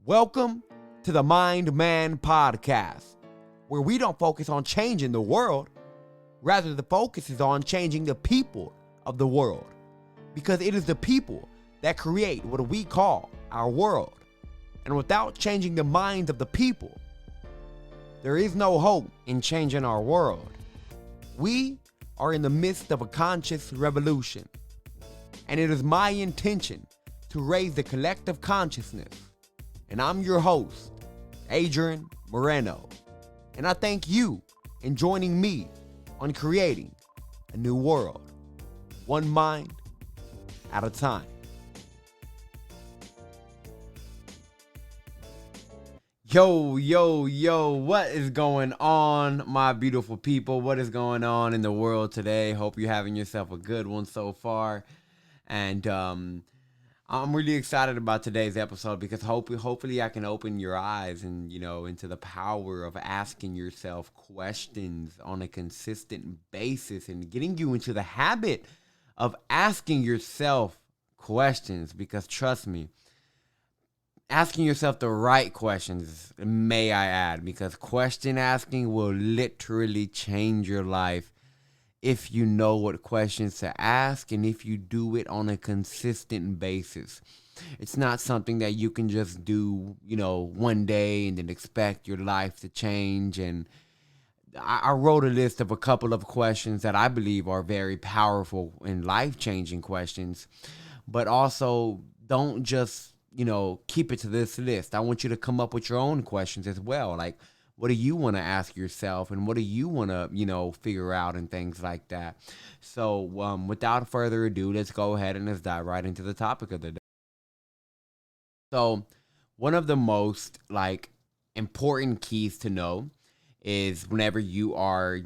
Welcome to the Mind Man Podcast, where we don't focus on changing the world. Rather, the focus is on changing the people of the world, because it is the people that create what we call our world. And without changing the minds of the people, there is no hope in changing our world. We are in the midst of a conscious revolution, and it is my intention to raise the collective consciousness. And I'm your host, Adrian Moreno. And I thank you in joining me on creating a new world, one mind at a time. Yo, what is going on, my beautiful people? What is going on in the world today? Hope you're having yourself a good one so far. And I'm really excited about today's episode because hopefully I can open your eyes and, into the power of asking yourself questions on a consistent basis and getting you into the habit of asking yourself questions, because trust me, asking yourself the right questions, may I add, because question asking will literally change your life if you know what questions to ask and if you do it on a consistent basis. It's not something that you can just do, one day and then expect your life to change. And I wrote a list of a couple of questions that I believe are very powerful and life-changing questions, but also don't just keep it to this list. I want you to come up with your own questions as well. Like, what do you want to ask yourself, and what do you want to, figure out, and things like that. So, without further ado, let's go ahead and let's dive right into the topic of the day. So, one of the most important keys to know is whenever you are,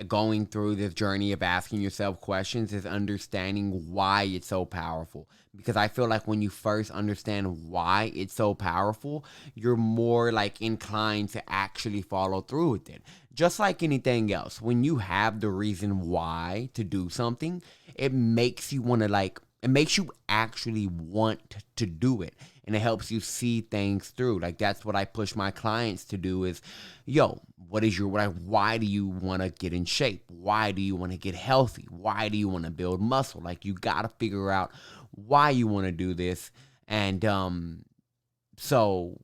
going through this journey of asking yourself questions, is understanding why it's so powerful. Because I feel like when you first understand why it's so powerful, you're more inclined to actually follow through with it. Just like anything else, when you have the reason why to do something, it makes you want to it makes you actually want to do it. And it helps you see things through. That's what I push my clients to do is, why do you want to get in shape? Why do you want to get healthy? Why do you want to build muscle? You got to figure out why you want to do this. And so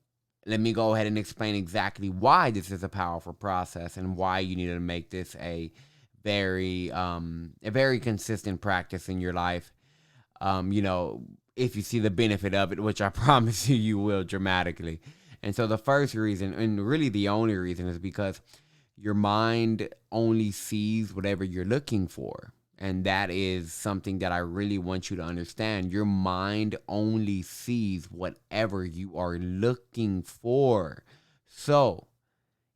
let me go ahead and explain exactly why this is a powerful process and why you need to make this a very consistent practice in your life. If you see the benefit of it, which I promise you will dramatically. And so the first reason, and really the only reason, is because your mind only sees whatever you're looking for. And that is something that I really want you to understand. Your mind only sees whatever you are looking for. So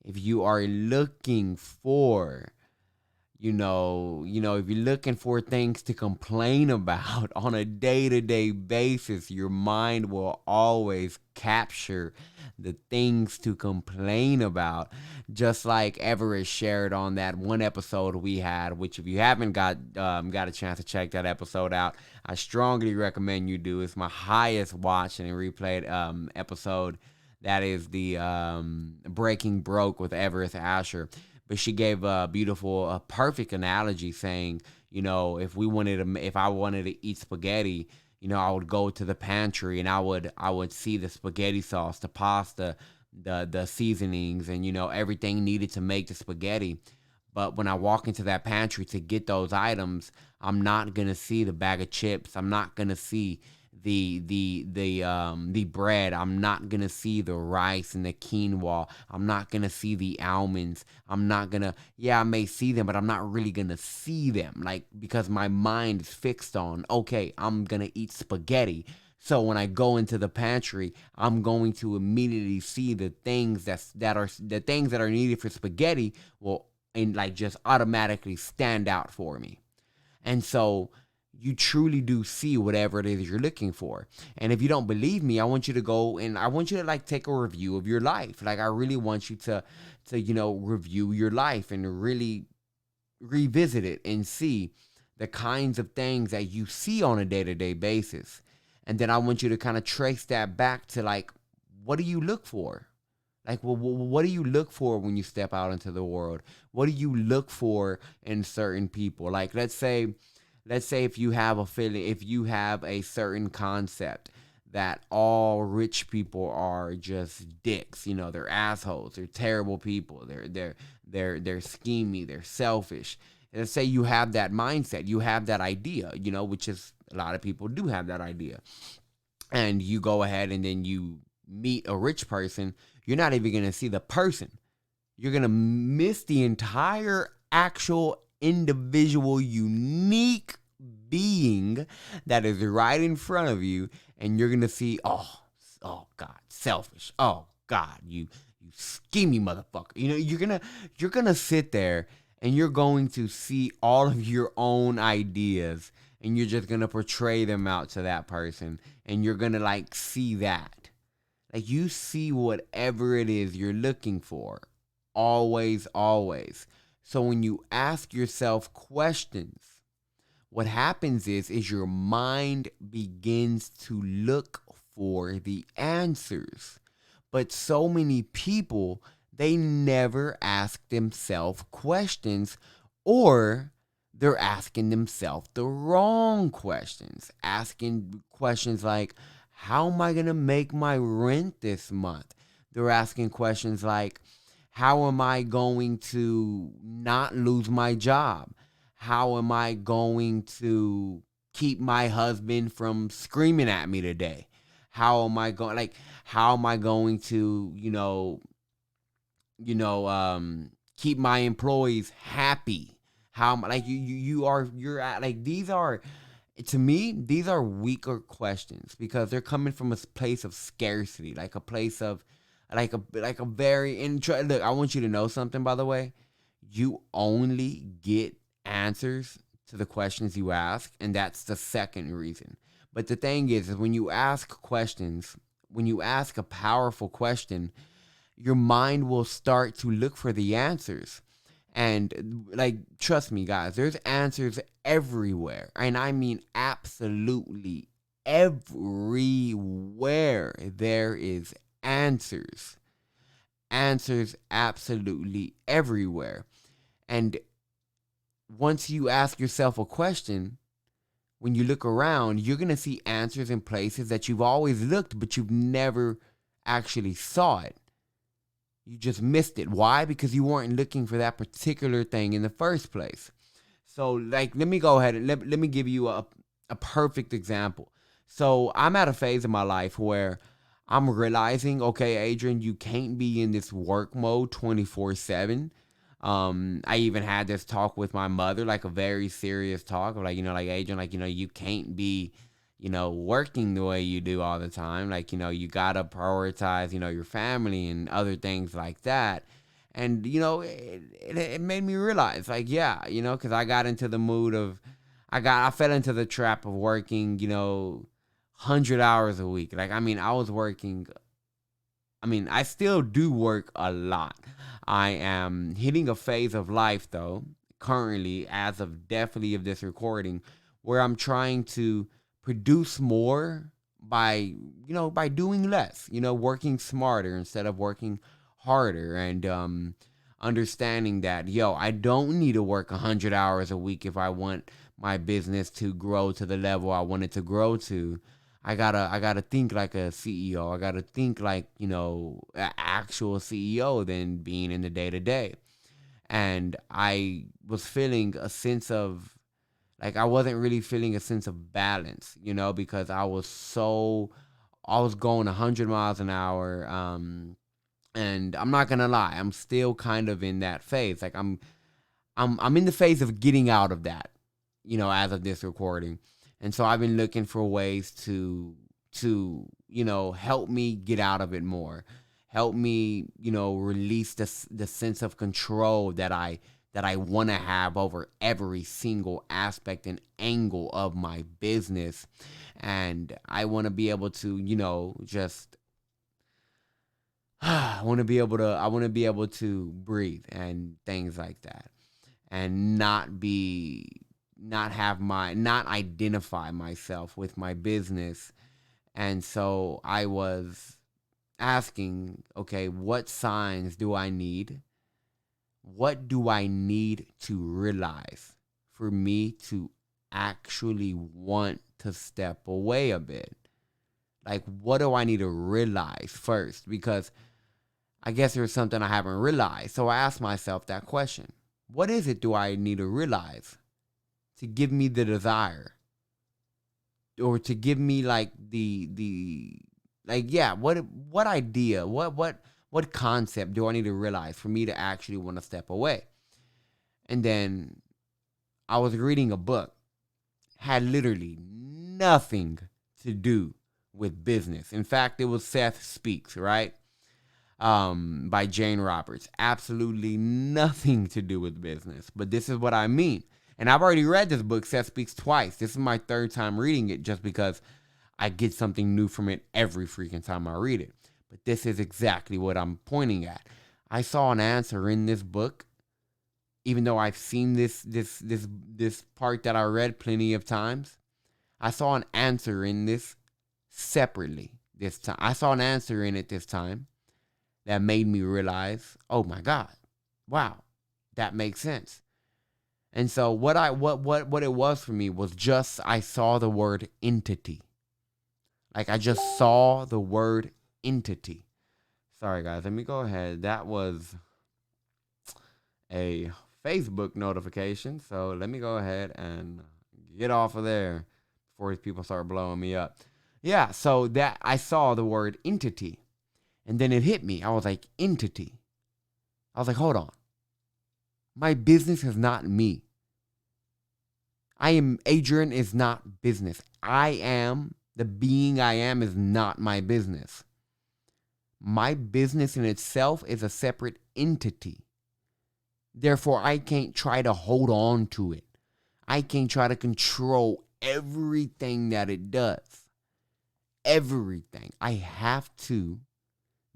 if you are looking for if you're looking for things to complain about on a day-to-day basis, your mind will always capture the things to complain about. Just like Everett shared on that one episode we had, which if you haven't got a chance to check that episode out, I strongly recommend you do. It's my highest watched and replayed episode. That is the Breaking Broke with Everett Asher. But she gave a beautiful, perfect analogy saying, if I wanted to eat spaghetti, I would go to the pantry and I would see the spaghetti sauce, the pasta, the seasonings, and, everything needed to make the spaghetti. But when I walk into that pantry to get those items, I'm not going to see the bag of chips. I'm not going to see the bread. I'm not gonna see the rice and the quinoa. I'm not gonna see the almonds. I may see them, but I'm not really gonna see them, because my mind is fixed on, okay, I'm gonna eat spaghetti. So when I go into the pantry, I'm going to immediately see the things that are needed for spaghetti just automatically stand out for me. And so you truly do see whatever it is you're looking for. And if you don't believe me, I want you to go and I want you to take a review of your life. I really want you to review your life and really revisit it and see the kinds of things that you see on a day-to-day basis. And then I want you to kind of trace that back to what do you look for? Like, well, what do you look for when you step out into the world? What do you look for in certain people? Like, let's say if you have a feeling, if you have a certain concept that all rich people are just dicks, they're assholes, they're terrible people, they're schemy, they're selfish. Let's say you have that mindset, you have that idea, which is a lot of people do have that idea, and you go ahead and then you meet a rich person, you're not even going to see the person. You're going to miss the entire actual individual unique being that is right in front of you, and you're going to see, oh God, selfish. Oh God, you schemy motherfucker. You're going to sit there and you're going to see all of your own ideas, and you're just going to portray them out to that person, and you're going to like see that. Like, you see whatever it is you're looking for. Always, always. So when you ask yourself questions, what happens is your mind begins to look for the answers. But so many people, they never ask themselves questions, or they're asking themselves the wrong questions. Asking questions like, how am I going to make my rent this month? They're asking questions like, how am I going to not lose my job? How am I going to keep my husband from screaming at me today? How am I going to, keep my employees happy? How am like you're at, like, these are, to me, these are weaker questions because they're coming from a place of scarcity, like a place of like a very look, I want you to know something, by the way. You only get answers to the questions you ask, and that's the second reason. But the thing is when you ask questions, when you ask a powerful question, your mind will start to look for the answers. And like, trust me, guys, there's answers everywhere. And I mean absolutely everywhere there is answers. Answers absolutely everywhere. And once you ask yourself a question, when you look around, you're going to see answers in places that you've always looked, but you've never actually saw it. You just missed it. Why? Because you weren't looking for that particular thing in the first place. So, like, let me go ahead and let me give you a perfect example. So, I'm at a phase in my life where I'm realizing, okay, Adrian, you can't be in this work mode 24/7. I even had this talk with my mother, like a very serious talk, like, like, Adrian, like, you can't be, working the way you do all the time. Like, you gotta prioritize, your family and other things like that. And, it made me realize, like, yeah, because I got into the mood of, I fell into the trap of working, 100 hours a week. Like, I mean, I still do work a lot. I am hitting a phase of life, though, currently, as of definitely of this recording, where I'm trying to produce more by doing less, working smarter instead of working harder, and understanding that, I don't need to work 100 hours a week if I want my business to grow to the level I want it to grow to. I gotta think like a CEO. I gotta think like, an actual CEO than being in the day to day. And I was feeling a sense of, like, I wasn't really feeling a sense of balance, because I was going 100 miles an hour. And I'm not gonna lie, I'm still kind of in that phase. Like, I'm in the phase of getting out of that, as of this recording. And so I've been looking for ways to help me get out of it more. Help me, release the sense of control that I want to have over every single aspect and angle of my business. And I want to be able to, just I want to be able to breathe and things like that, and not identify myself with my business. And so I was asking, okay, what signs do I need? What do I need to realize for me to actually want to step away a bit? Like, what do I need to realize first? Because I guess there's something I haven't realized. So I asked myself that question. What is it do I need to realize to give me the desire? Or to give me like the like, yeah, what idea, what concept do I need to realize for me to actually want to step away? And then I was reading a book, had literally nothing to do with business. In fact, it was Seth Speaks, right? By Jane Roberts. Absolutely nothing to do with business. But this is what I mean. And I've already read this book, Seth Speaks, twice. This is my third time reading it just because I get something new from it every freaking time I read it. But this is exactly what I'm pointing at. I saw an answer in this book, even though I've seen this part that I read plenty of times. I saw an answer in this separately this time. I saw an answer in it this time that made me realize, oh my God, wow, that makes sense. And so what it was for me was just I saw the word entity. Like I just saw the word entity. Sorry guys, let me go ahead. That was a Facebook notification. So let me go ahead and get off of there before these people start blowing me up. Yeah, so that I saw the word entity. And then it hit me. I was like, entity. I was like, hold on. My business is not me. Adrian is not business. I am, the being I am is not my business. My business in itself is a separate entity. Therefore, I can't try to hold on to it. I can't try to control everything that it does. Everything. I have to,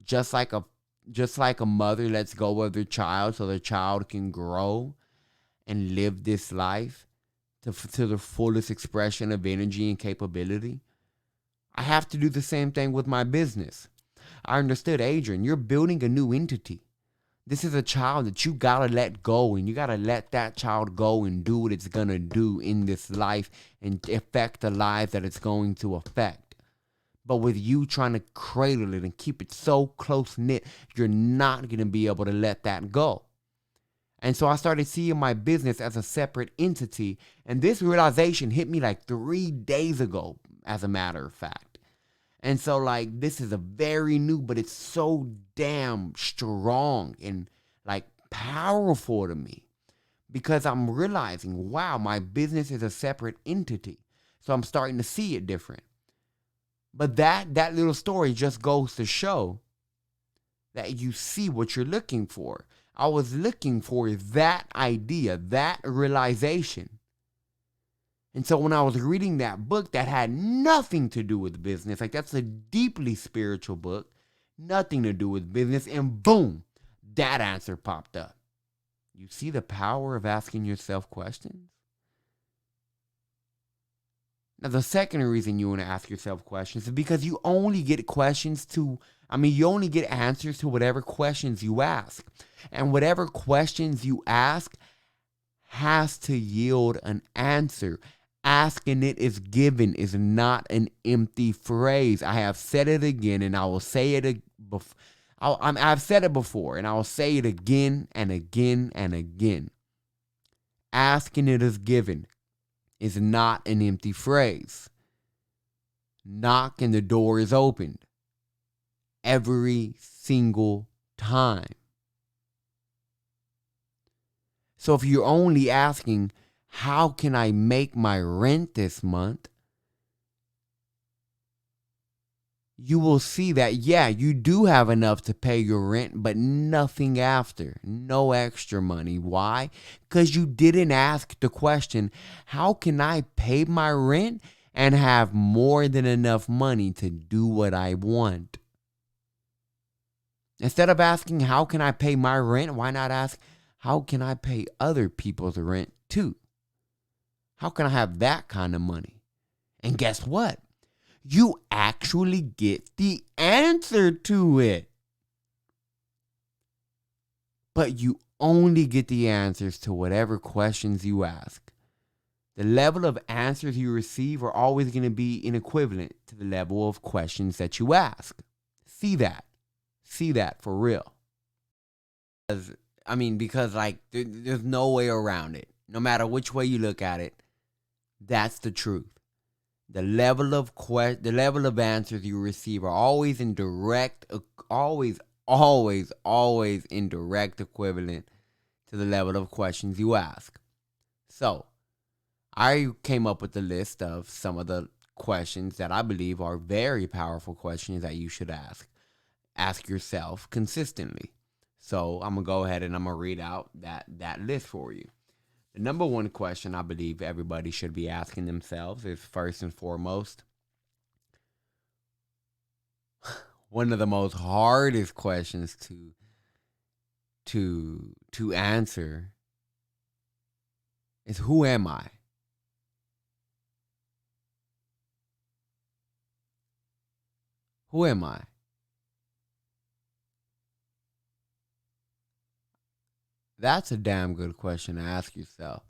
just like a mother lets go of their child so the child can grow and live this life to the fullest expression of energy and capability. I have to do the same thing with my business. I understood, Adrian, you're building a new entity. This is a child that you gotta let go, and you gotta let that child go and do what it's gonna do in this life and affect the lives that it's going to affect. But with you trying to cradle it and keep it so close knit, you're not gonna be able to let that go. And so I started seeing my business as a separate entity. And this realization hit me like 3 days ago, as a matter of fact. And so like, this is a very new, but it's so damn strong and like powerful to me because I'm realizing, wow, my business is a separate entity. So I'm starting to see it different. But that little story just goes to show that you see what you're looking for. I was looking for that idea, that realization. And so when I was reading that book that had nothing to do with business, like that's a deeply spiritual book, nothing to do with business, and boom, that answer popped up. You see the power of asking yourself questions? Now, the second reason you want to ask yourself questions is because you only get you only get answers to whatever questions you ask. And whatever questions you ask has to yield an answer. Asking it is given is not an empty phrase. I have said it again and I will say it I've said it before and I will say it again and again and again. Asking it is given is not an empty phrase. Knock and the door is opened every single time. So if you're only asking, how can I make my rent this month? You will see that, yeah, you do have enough to pay your rent, but nothing after. No extra money. Why? Because you didn't ask the question, how can I pay my rent and have more than enough money to do what I want? Instead of asking, how can I pay my rent? Why not ask, how can I pay other people's rent too? How can I have that kind of money? And guess what? You actually get the answer to it. But you only get the answers to whatever questions you ask. The level of answers you receive are always going to be inequivalent to the level of questions that you ask. See that. See that for real. Because like there's no way around it. No matter which way you look at it, that's the truth. The level of answers you receive are always in direct, always in direct equivalent to the level of questions you ask. So, I came up with a list of some of the questions that I believe are very powerful questions that you should ask. Ask yourself consistently. So, I'm going to go ahead and I'm going to read out that list for you. The number one question I believe everybody should be asking themselves is, first and foremost, one of the most hardest questions to answer is, who am I? Who am I? That's a damn good question to ask yourself.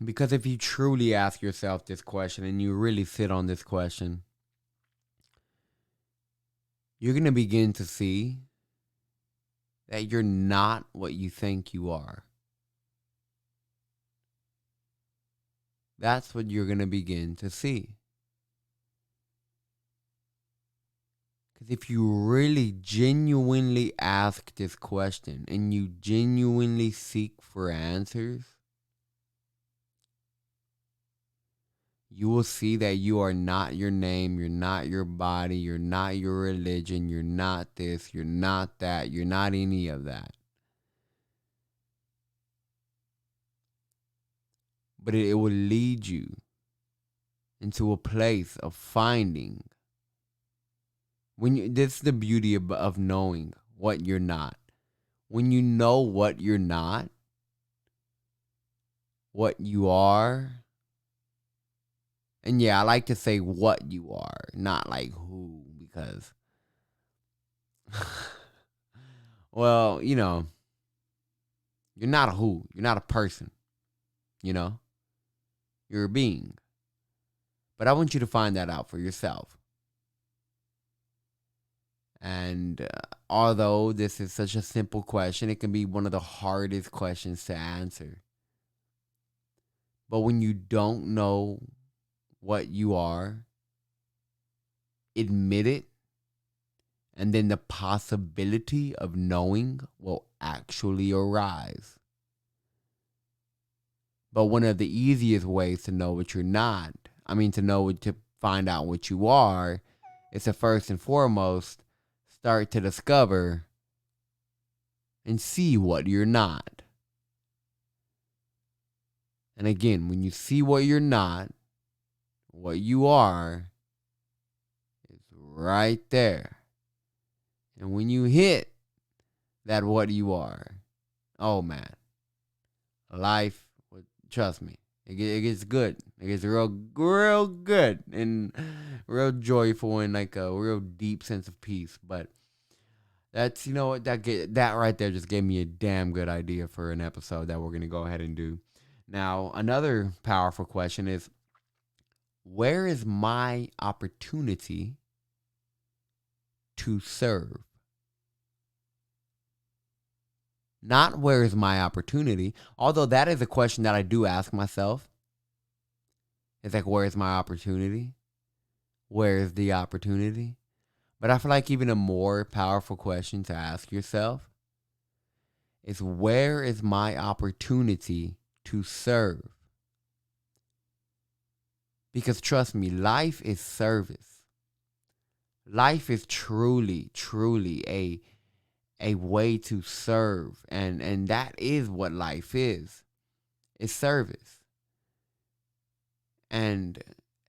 Because if you truly ask yourself this question and you really sit on this question, you're going to begin to see that you're not what you think you are. That's what you're going to begin to see. Because if you really genuinely ask this question and you genuinely seek for answers, you will see that you are not your name, you're not your body, you're not your religion, you're not this, you're not that, you're not any of that. But it will lead you into a place of finding. This is the beauty of knowing what you're not. When you know what you're not, what you are, and yeah, I like to say what you are, not like who, because, well, you're not a who, you're not a person, you're a being. But I want you to find that out for yourself. And although this is such a simple question, it can be one of the hardest questions to answer. But when you don't know what you are, admit it, and then the possibility of knowing will actually arise. But one of the easiest ways to know what you're not, to find out what you are, is to first and foremost start to discover and see what you're not. And again, when you see what you're not, what you are is right there. And when you hit that what you are, oh man, life, trust me, it gets good. It gets real good and real joyful and like a real deep sense of peace. But that's, that right there just gave me a damn good idea for an episode that we're going to go ahead and do. Now, another powerful question is, where is my opportunity to serve? Not where is my opportunity, although that is a question that I do ask myself. It's like, where is my opportunity? Where is the opportunity? But I feel like even a more powerful question to ask yourself is, where is my opportunity to serve? Because trust me, life is service. Life is truly, truly a way to serve. And that is what life is. It's service. And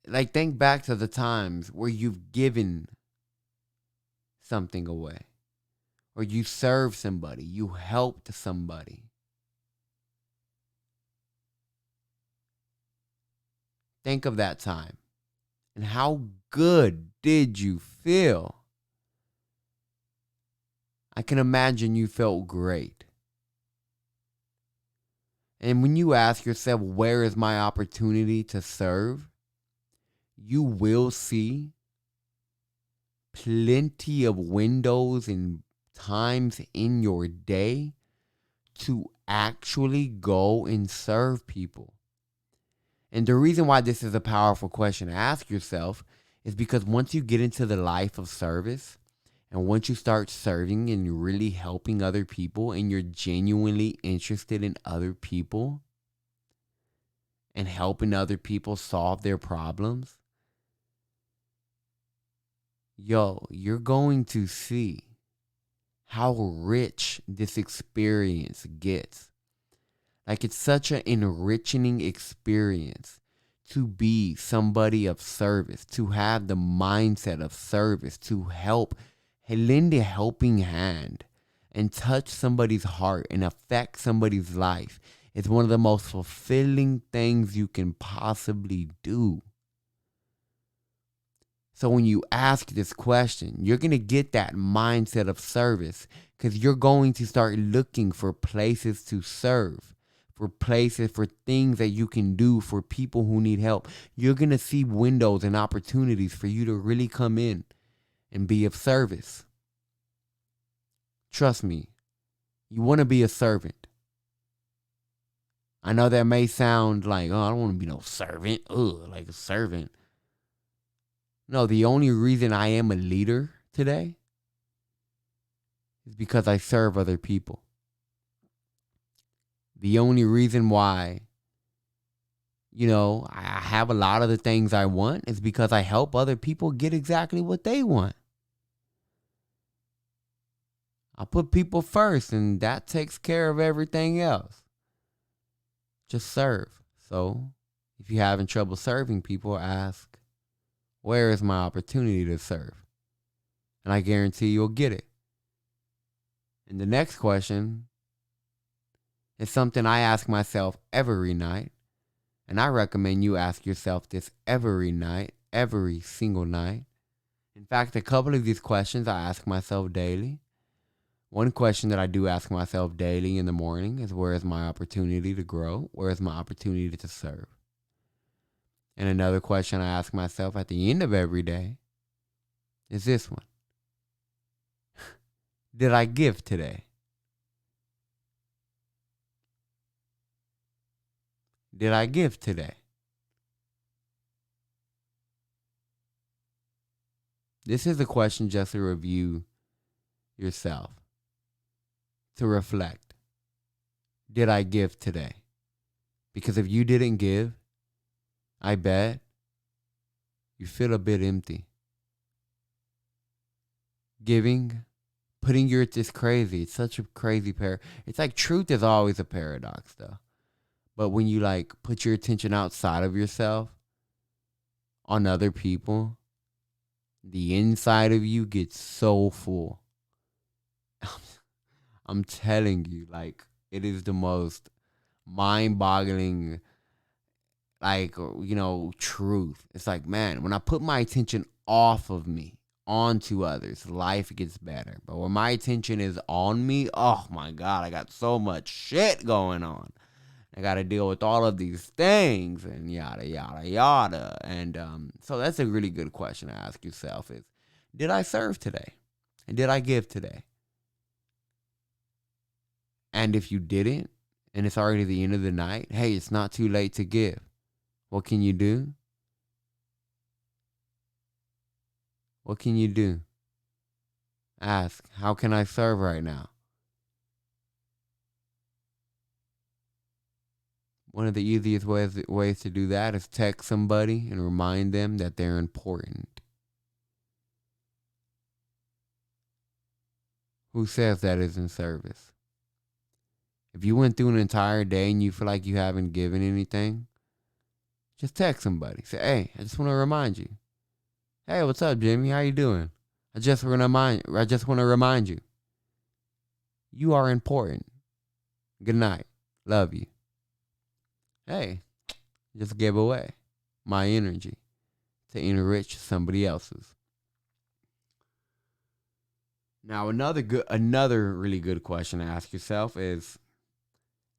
like, think back to the times where you've given something away, or you served somebody, you helped somebody. Think of that time. And how good did you feel? I can imagine you felt great. And when you ask yourself, where is my opportunity to serve? You will see plenty of windows and times in your day to actually go and serve people. And the reason why this is a powerful question to ask yourself is because once you get into the life of service, and once you start serving and really helping other people, and you're genuinely interested in other people and helping other people solve their problems, you're going to see how rich this experience gets. Like, it's such an enriching experience to be somebody of service, to have the mindset of service, to help, lend a helping hand and touch somebody's heart and affect somebody's life. It's one of the most fulfilling things you can possibly do. So when you ask this question, you're going to get that mindset of service, because you're going to start looking for places to serve, for places, for things that you can do for people who need help. You're going to see windows and opportunities for you to really come in and be of service. Trust me, you want to be a servant. I know that may sound like, oh, I don't want to be no servant. Ugh, like a servant. No, the only reason I am a leader today is because I serve other people. The only reason why, I have a lot of the things I want is because I help other people get exactly what they want. I put people first, and that takes care of everything else. Just serve. So, if you're having trouble serving people, ask, where is my opportunity to serve? And I guarantee you'll get it. And the next question is something I ask myself every night. And I recommend you ask yourself this every night, every single night. In fact, a couple of these questions I ask myself daily. One question that I do ask myself daily in the morning is, where is my opportunity to grow? Where is my opportunity to serve? And another question I ask myself at the end of every day is this one. Did I give today? Did I give today? This is a question just to review yourself, to reflect. Did I give today? Because if you didn't give, I bet you feel a bit empty. Giving, it's crazy. It's such a crazy it's like truth is always a paradox though. But when you put your attention outside of yourself on other people, the inside of you gets so full. I'm telling you, it is the most mind-boggling, truth. It's like, man, when I put my attention off of me, onto others, life gets better. But when my attention is on me, oh my God, I got so much shit going on. I got to deal with all of these things and yada, yada, yada. And so that's a really good question to ask yourself is, did I serve today? And did I give today? And if you didn't, and it's already the end of the night, hey, it's not too late to give. What can you do? What can you do? Ask, how can I serve right now? One of the easiest ways to do that is text somebody and remind them that they're important. Who says that isn't service? If you went through an entire day and you feel like you haven't given anything, just text somebody. Say, hey, I just want to remind you. Hey, what's up, Jimmy? How you doing? I just want to remind you. You are important. Good night. Love you. Hey, just give away. my energy to enrich somebody else's. Now, another really good question to ask yourself is,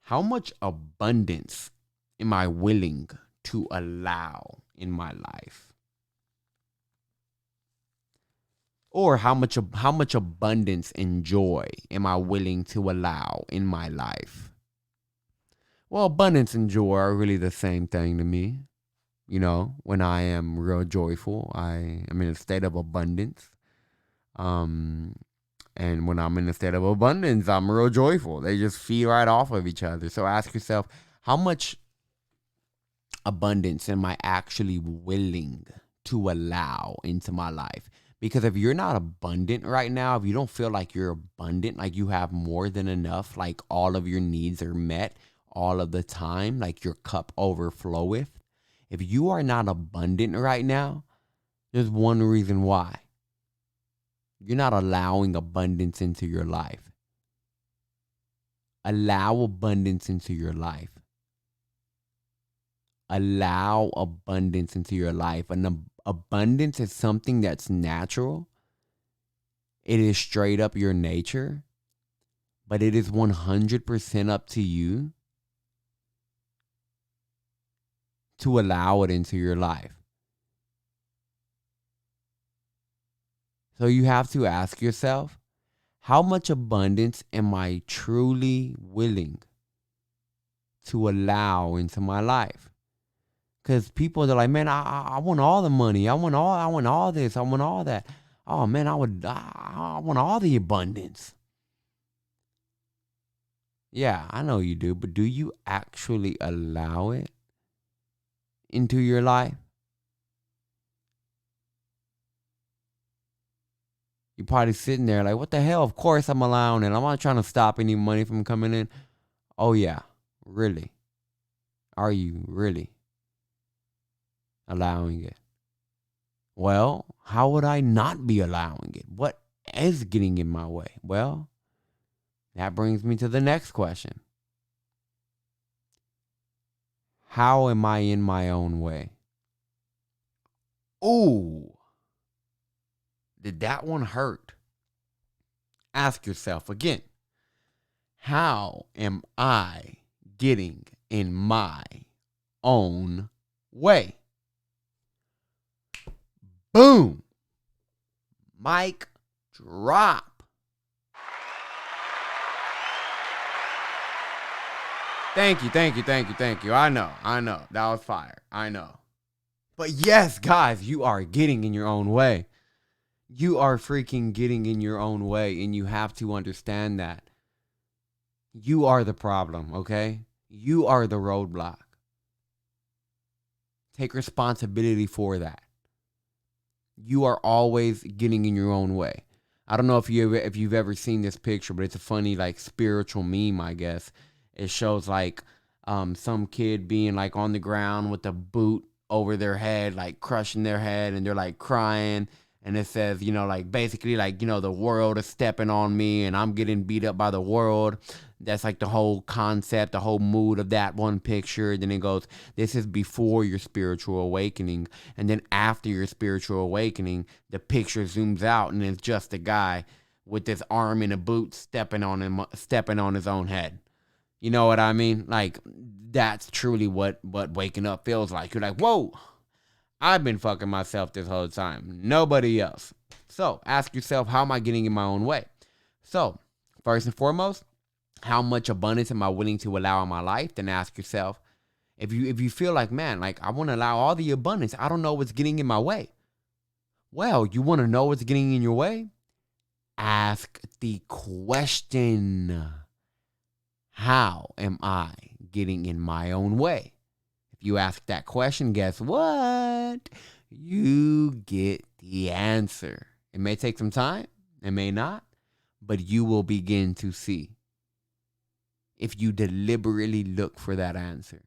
how much abundance am I willing to allow in my life? Or how much abundance and joy am I willing to allow in my life? Well, abundance and joy are really the same thing to me. When I am real joyful, I am in a state of abundance. Um, and when I'm in a state of abundance, I'm real joyful. They just feed right off of each other. So ask yourself, how much abundance am I actually willing to allow into my life? Because if you're not abundant right now, if you don't feel like you're abundant, like you have more than enough, like all of your needs are met all of the time, like your cup overfloweth, if you are not abundant right now, there's one reason why. You're not allowing abundance into your life. Allow abundance into your life. Allow abundance into your life. And abundance is something that's natural. It is straight up your nature. But it is 100% up to you to allow it into your life. So you have to ask yourself, how much abundance am I truly willing to allow into my life? Because people are like, man, I want all the money. I want all this. I want all that. Oh man, I want all the abundance. Yeah, I know you do, but do you actually allow it into your life? You're probably sitting there like, what the hell? Of course I'm allowing it. I'm not trying to stop any money from coming in. Oh yeah, really? Are you really allowing it? Well, how would I not be allowing it? What is getting in my way? Well, that brings me to the next question. How am I in my own way? Ooh, did that one hurt? Ask yourself again. How am I getting in my own way? Boom. Mic drop. Thank you. I know. That was fire. I know. But yes, guys, you are getting in your own way. You are freaking getting in your own way, and you have to understand that. You are the problem, okay? You are the roadblock. Take responsibility for that. You are always getting in your own way. I don't know if you've ever seen this picture, but it's a funny like spiritual meme, I guess. It shows like some kid being like on the ground with a boot over their head, like crushing their head, and they're like crying. And it says, like basically like, the world is stepping on me and I'm getting beat up by the world. That's like the whole concept, the whole mood of that one picture. Then it goes, this is before your spiritual awakening. And then after your spiritual awakening, the picture zooms out and it's just a guy with his arm in a boot stepping on his own head. You know what I mean? Like, that's truly what waking up feels like. You're like, whoa, I've been fucking myself this whole time. Nobody else. So ask yourself, how am I getting in my own way? So first and foremost, how much abundance am I willing to allow in my life? Then ask yourself, if you feel like, man, like I want to allow all the abundance, I don't know what's getting in my way. Well, you want to know what's getting in your way? Ask the question, how am I getting in my own way? If you ask that question, guess what? You get the answer. It may take some time, it may not, but you will begin to see. If you deliberately look for that answer,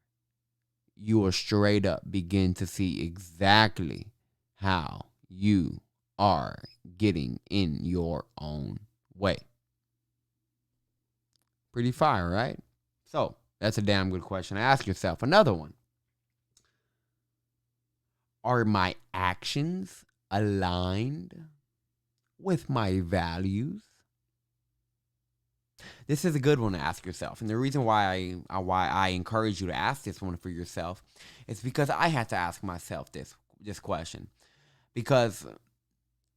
you will straight up begin to see exactly how you are getting in your own way. Pretty fire, right? So that's a damn good question. Ask yourself another one. Are my actions aligned with my values? This is a good one to ask yourself. And the reason why I encourage you to ask this one for yourself is because I had to ask myself this question. Because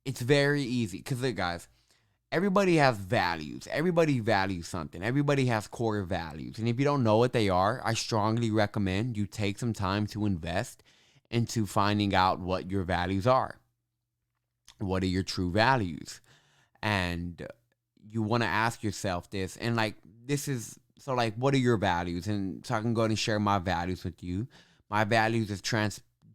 it's very easy. Because look, guys, everybody has values. Everybody values something. Everybody has core values. And if you don't know what they are, I strongly recommend you take some time to invest into finding out what your values are. What are your true values? And you want to ask yourself this. And like, this is so like, what are your values? And so I can go ahead and share my values with you. My values is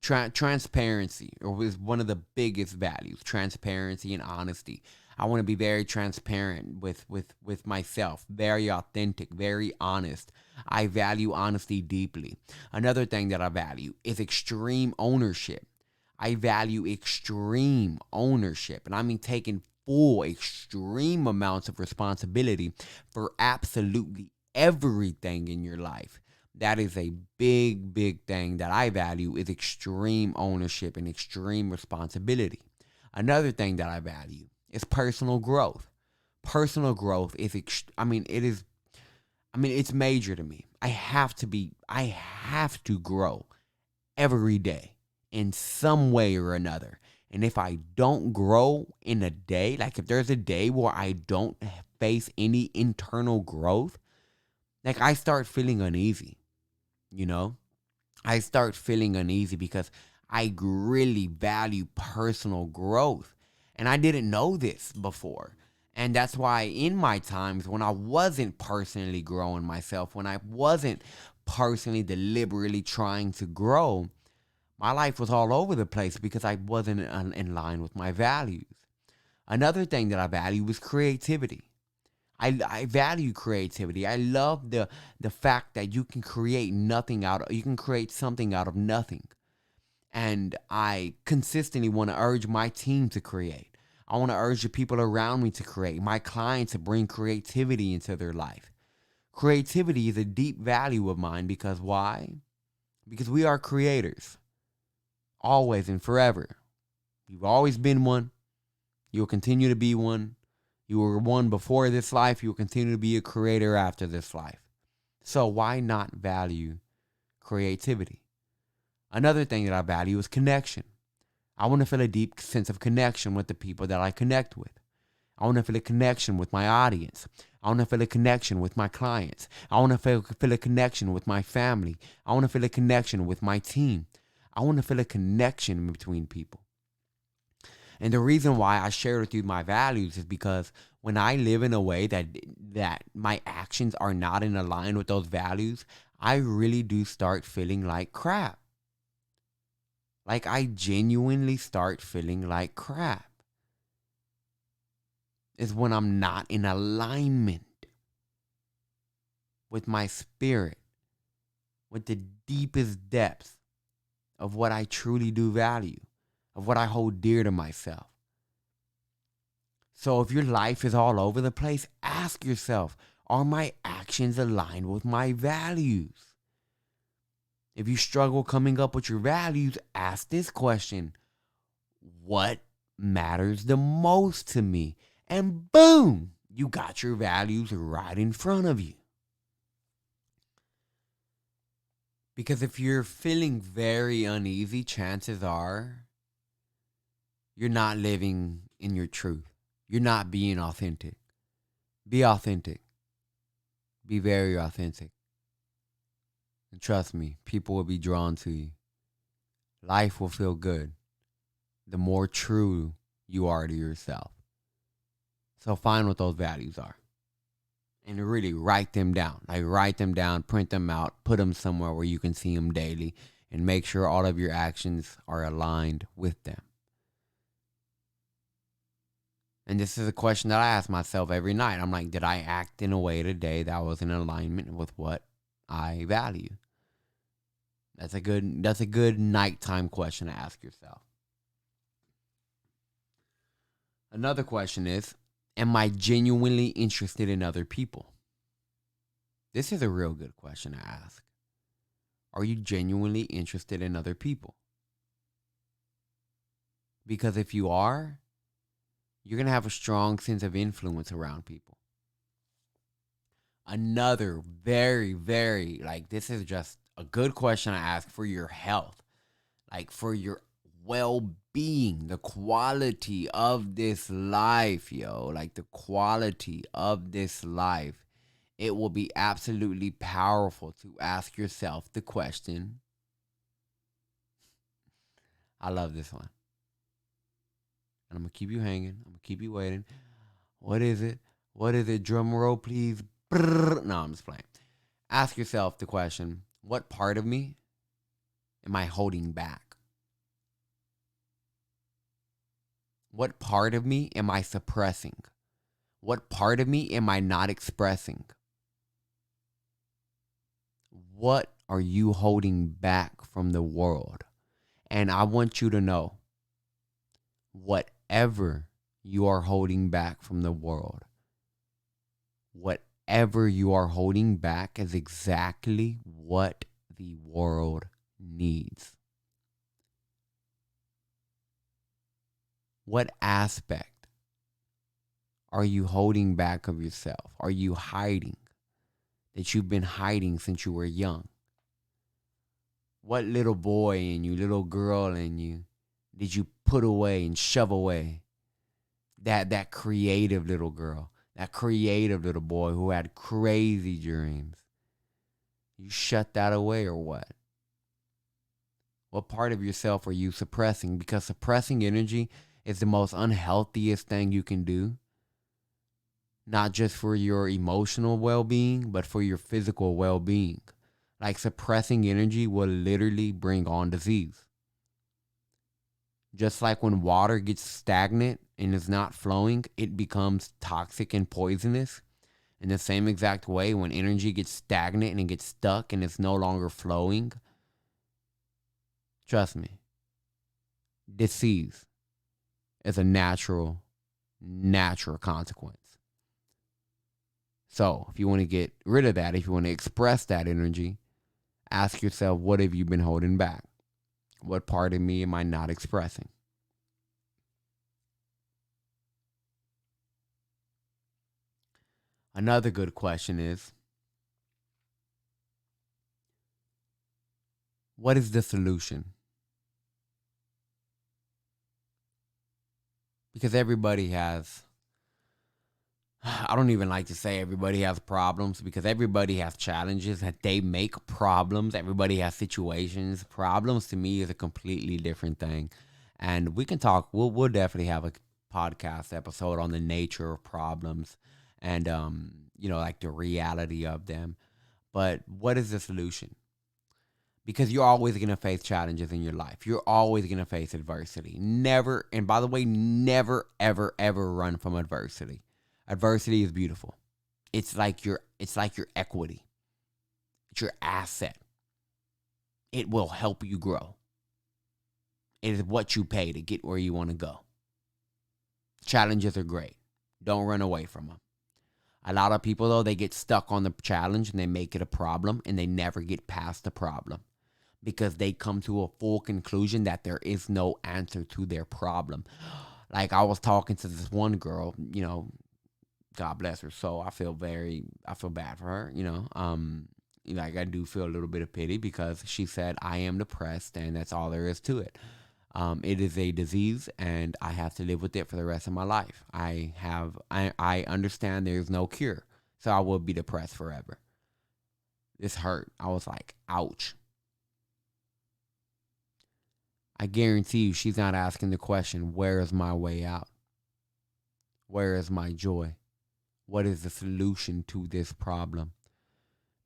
transparency, or is one of the biggest values, transparency and honesty. I want to be very transparent with myself, very authentic, very honest. I value honesty deeply. Another thing that I value is extreme ownership. I value extreme ownership, and I mean taking full extreme amounts of responsibility for absolutely everything in your life. That is a big thing that I value, is extreme ownership and extreme responsibility. Another thing that I value is personal growth. Personal growth is it's major to me. I have to grow every day in some way or another. And if I don't grow in a day, like if there's a day where I don't face any internal growth, like I start feeling uneasy, you know? I start feeling uneasy because I really value personal growth. And I didn't know this before. And that's why in my times when I wasn't personally growing myself, when I wasn't personally deliberately trying to grow, my life was all over the place because I wasn't in line with my values. Another thing that I value is creativity. I value creativity. I love the fact that you can create something out of nothing. And I consistently want to urge my team to create. I want to urge the people around me to create, my clients to bring creativity into their life. Creativity is a deep value of mine because why? Because we are creators, always and forever. You've always been one. You'll continue to be one. You were one before this life. You will continue to be a creator after this life. So why not value creativity? Another thing that I value is connection. I want to feel a deep sense of connection with the people that I connect with. I want to feel a connection with my audience. I want to feel a connection with my clients. I want to feel a connection with my family. I want to feel a connection with my team. I want to feel a connection between people. And the reason why I share with you my values is because when I live in a way that my actions are not in line with those values, I really do start feeling like crap. Like I genuinely start feeling like crap. Is when I'm not in alignment with my spirit, with the deepest depths of what I truly do value, of what I hold dear to myself. So if your life is all over the place, ask yourself, are my actions aligned with my values? If you struggle coming up with your values, ask this question: what matters the most to me? And boom, you got your values right in front of you. Because if you're feeling very uneasy, chances are you're not living in your truth. You're not being authentic. Be authentic. Be very authentic. And trust me, people will be drawn to you. Life will feel good the more true you are to yourself. So find what those values are and really write them down. Like write them down, print them out, put them somewhere where you can see them daily, and make sure all of your actions are aligned with them. And this is a question that I ask myself every night. I'm like, did I act in a way today that was in alignment with what I value? That's a good nighttime question to ask yourself. Another question is, am I genuinely interested in other people? This is a real good question to ask. Are you genuinely interested in other people? Because if you are, you're going to have a strong sense of influence around people. Another very, very, like, this is just a good question I ask for your health, like for your well being, the quality of this life, yo, like the quality of this life. It will be absolutely powerful to ask yourself the question. I love this one. And I'm going to keep you hanging. I'm going to keep you waiting. What is it? What is it? Drum roll, please. Brrr. No, I'm just playing. Ask yourself the question, what part of me am I holding back? What part of me am I suppressing? What part of me am I not expressing? What are you holding back from the world? And I want you to know, whatever you are holding back from the world, whatever you are holding back is exactly what the world needs. What aspect are you holding back of yourself? Are you hiding that you've been hiding since you were young? What little boy in you, little girl in you, did you put away and shove away? That creative little girl, that creative little boy who had crazy dreams. You shut that away or what? What part of yourself are you suppressing? Because suppressing energy is the most unhealthiest thing you can do. Not just for your emotional well-being, but for your physical well-being. Like suppressing energy will literally bring on disease. Just like when water gets stagnant and is not flowing, it becomes toxic and poisonous. In the same exact way, when energy gets stagnant and it gets stuck and it's no longer flowing, trust me, disease is a natural consequence. So if you want to get rid of that, if you want to express that energy, ask yourself, what have you been holding back? What part of me am I not expressing? Another good question is, what is the solution? Because everybody has, I don't even like to say everybody has problems, because everybody has challenges that they make problems. Everybody has situations. Problems to me is a completely different thing. And we can talk, we'll definitely have a podcast episode on the nature of problems and, like the reality of them. But what is the solution? Because you're always going to face challenges in your life. You're always going to face adversity. Never, and by the way, never, ever, ever run from adversity. Adversity is beautiful. It's like your equity. It's your asset. It will help you grow. It is what you pay to get where you want to go. Challenges are great. Don't run away from them. A lot of people, though, they get stuck on the challenge and they make it a problem and they never get past the problem because they come to a full conclusion that there is no answer to their problem. Like I was talking to this one girl, God bless her soul. I feel bad for her, like I do feel a little bit of pity because she said, I am depressed and that's all there is to it. It is a disease and I have to live with it for the rest of my life. I understand there's no cure, so I will be depressed forever. This hurt. I was like, ouch. I guarantee you she's not asking the question, where is my way out? Where is my joy? What is the solution to this problem?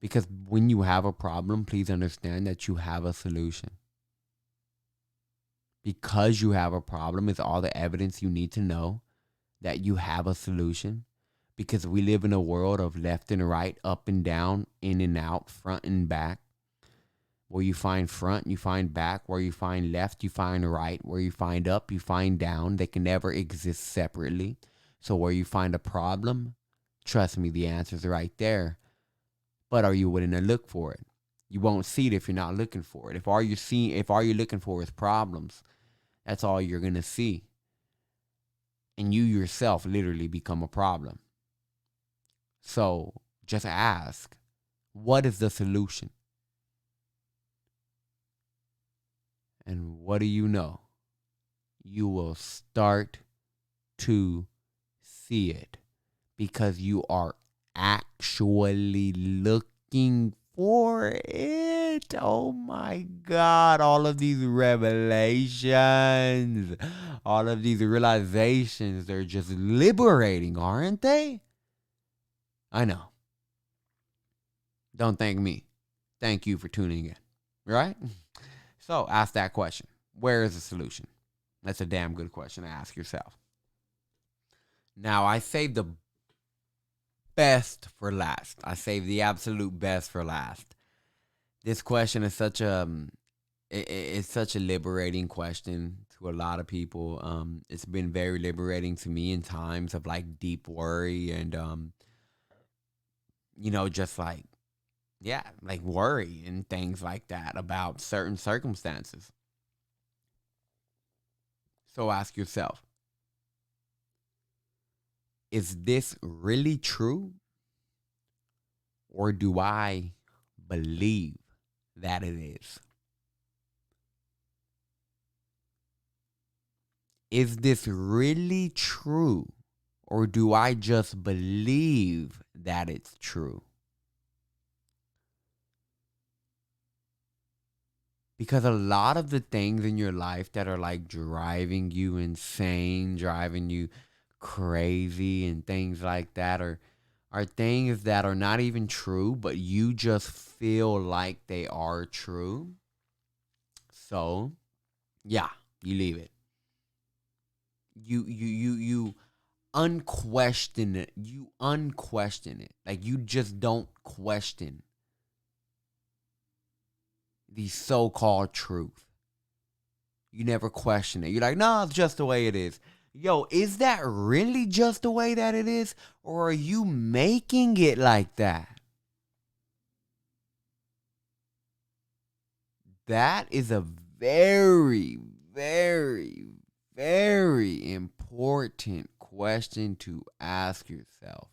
Because when you have a problem, please understand that you have a solution. Because you have a problem is all the evidence you need to know that you have a solution. Because we live in a world of left and right, up and down, in and out, front and back. Where you find front, you find back. Where you find left, you find right. Where you find up, you find down. They can never exist separately. So where you find a problem, trust me, the answer's right there. But are you willing to look for it? You won't see it if you're not looking for it. If all you're looking for is problems, That's all you're going to see. And you yourself literally become a problem. So just ask, what is the solution? And what do you know? You will start to see it because you are actually looking for it. Oh my God. All of these revelations, all of these realizations, they're just liberating, aren't they? I know. Don't thank me. Thank you for tuning in. Right? So ask that question. Where is the solution? That's a damn good question to ask yourself. Now, I saved the best for last. I saved the absolute best for last. This question is it's such a liberating question to a lot of people. It's been very liberating to me in times of like deep worry and just like like worry and things like that about certain circumstances. So ask yourself, is this really true? Or do I believe that it is? Is this really true? Or do I just believe that it's true? Because a lot of the things in your life that are like driving you insane, driving you crazy, and things like that are things that are not even true, but you just feel like they are true. So, yeah, you leave it. You unquestion it. You unquestion it. Like you just don't question the so-called truth. You never question it. You're like, no, it's just the way it is. Yo, is that really just the way that it is? Or are you making it like that? That is a very, very, very important question to ask yourself.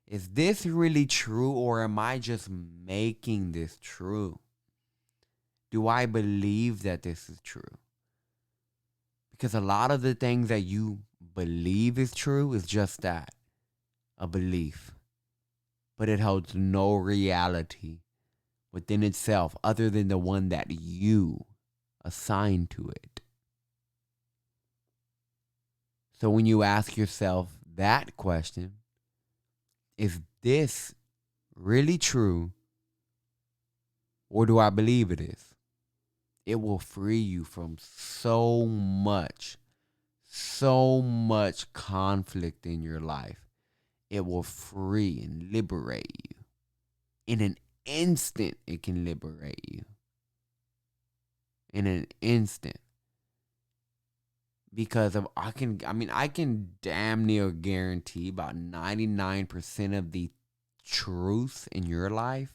Is this really true, or am I just making this true? Do I believe that this is true? Because a lot of the things that you believe is true is just that, a belief. But it holds no reality within itself other than the one that you assign to it. So when you ask yourself that question, is this really true, or do I believe it is? It will free you from so much conflict in your life. It will free and liberate you. In an instant, it can liberate you. In an instant. Because I can damn near guarantee about 99% of the truths in your life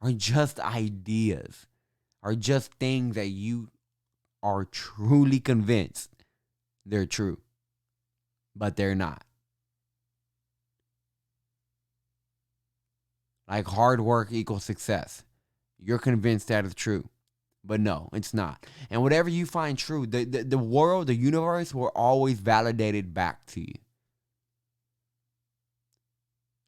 are just ideas, are just things that you are truly convinced they're true, but they're not. Like hard work equals success. You're convinced that it's true, but no, it's not. And whatever you find true, the world, the universe will always validate it back to you.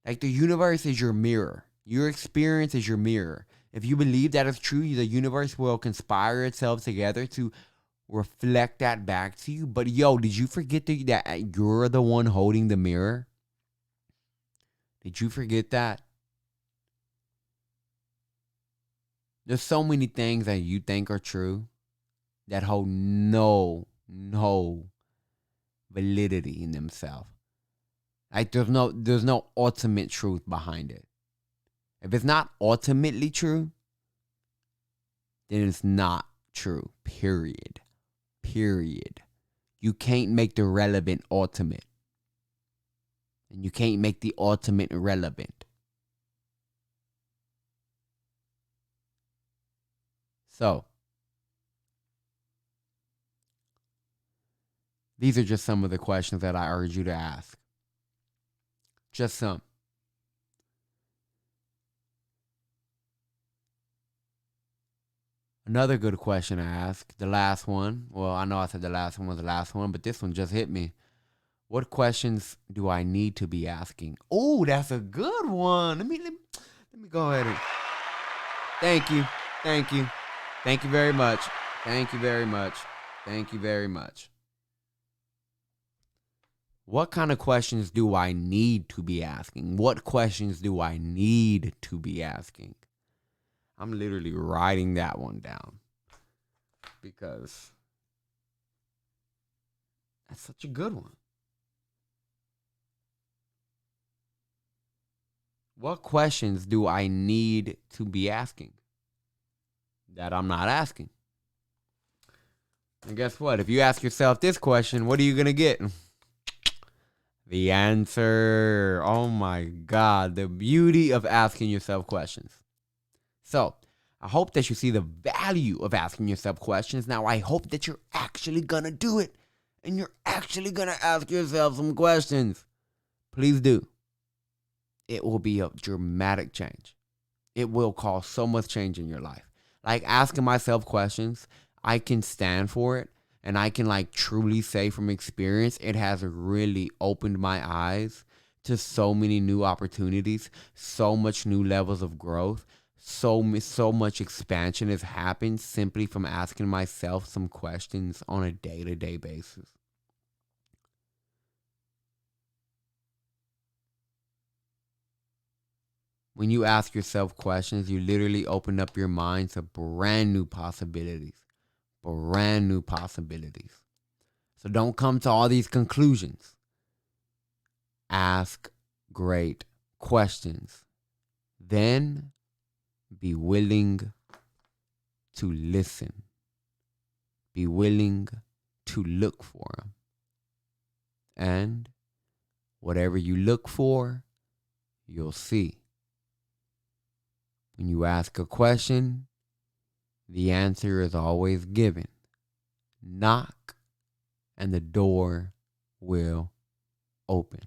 Like the universe is your mirror. Your experience is your mirror. If you believe that is true, the universe will conspire itself together to reflect that back to you. But yo, did you forget that you're the one holding the mirror? Did you forget that? There's so many things that you think are true that hold no validity in themselves. Like there's no ultimate truth behind it. If it's not ultimately true, then it's not true. Period. Period. You can't make the relevant ultimate. And you can't make the ultimate relevant. So, These are just some of the questions that I urge you to ask. Just some. Another good question to ask, the last one. Well, I know I said the last one was the last one, but this one just hit me. What questions do I need to be asking? Oh, that's a good one. Let me go ahead and thank you. Thank you. Thank you very much. Thank you very much. Thank you very much. What kind of questions do I need to be asking? What questions do I need to be asking? I'm literally writing that one down because that's such a good one. What questions do I need to be asking that I'm not asking? And guess what? If you ask yourself this question, what are you going to get? The answer. Oh my God. The beauty of asking yourself questions. So, I hope that you see the value of asking yourself questions. Now, I hope that you're actually going to do it. And you're actually going to ask yourself some questions. Please do. It will be a dramatic change. It will cause so much change in your life. Like asking myself questions, I can stand for it. And I can truly say from experience, it has really opened my eyes to so many new opportunities, so much new levels of growth, so much expansion has happened simply from asking myself some questions on a day-to-day basis. When you ask yourself questions, you literally open up your mind to brand new possibilities. Brand new possibilities. So don't come to all these conclusions. Ask great questions. Then be willing to listen. Be willing to look for them. And whatever you look for, you'll see. When you ask a question, the answer is always given. Knock, and the door will open.